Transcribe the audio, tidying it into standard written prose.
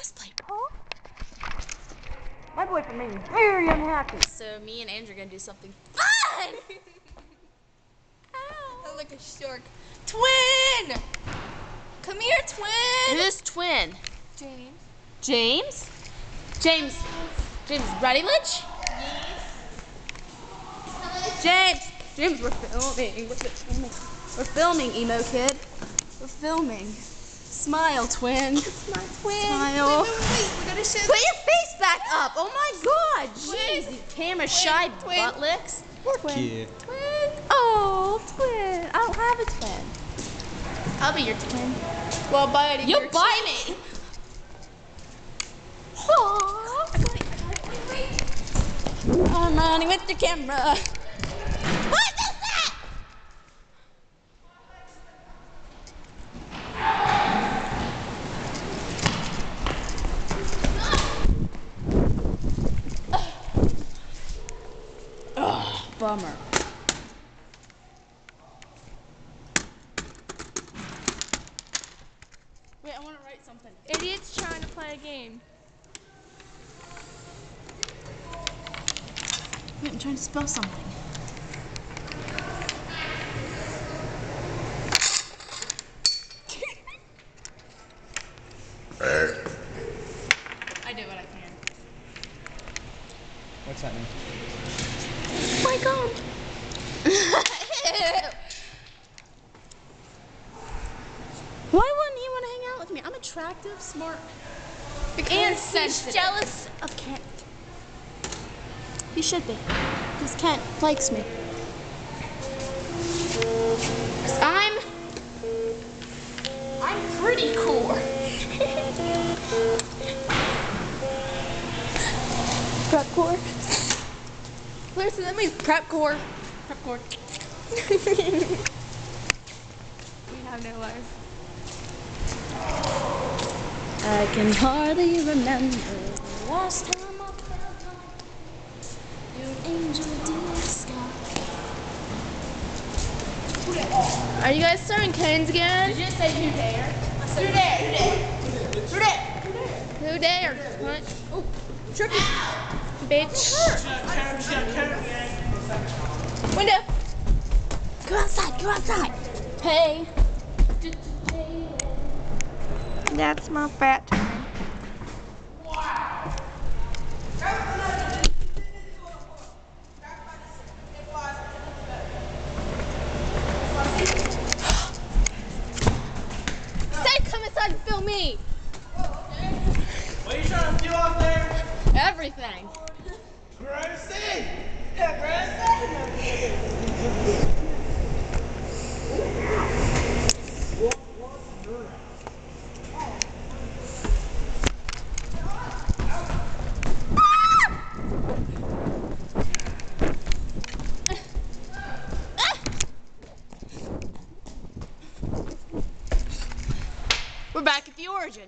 Let's play. My boyfriend made me very unhappy. So me and Andrew are gonna do something fun. I look like a shark. Twin! Come here, twin! Who's twin? James. James? James Ruddylich? James! James, we're filming. We're filming, emo kid. We're filming. Smile, twin. It's my twin. Smile. Wait. We gotta show Put your face back up. Oh my god. Twin. Jeez, you camera shy Twin. butt licks. Cute. twin. Oh, twin. I don't have a twin. I'll be your twin. Well, bite it. You'll bite me. Aww. I'm running with the camera. What is that? Ugh, bummer. Wait, I want to write something. Idiot's trying to play a game. Wait, I'm trying to spell something. I do what I can. What's that mean? Oh my god. Why wouldn't he want to hang out with me? I'm attractive, smart, And and he's sensitive. jealous of Kent. He should be, because Kent likes me. 'Cause I'm pretty cool. Prep core. Listen, that means prep core. Prep core. We have no life. I can hardly remember the last time I felt like you're an angel dear sky. Are you guys serving canes again? Did you say who dare? Who dared? What? Oh, tricky. Bitch. Window. Go outside, go outside. Hey. That's my fat time. Say, come inside and film me. What are you trying to do out there? Everything. Gracie! We're back at the origin.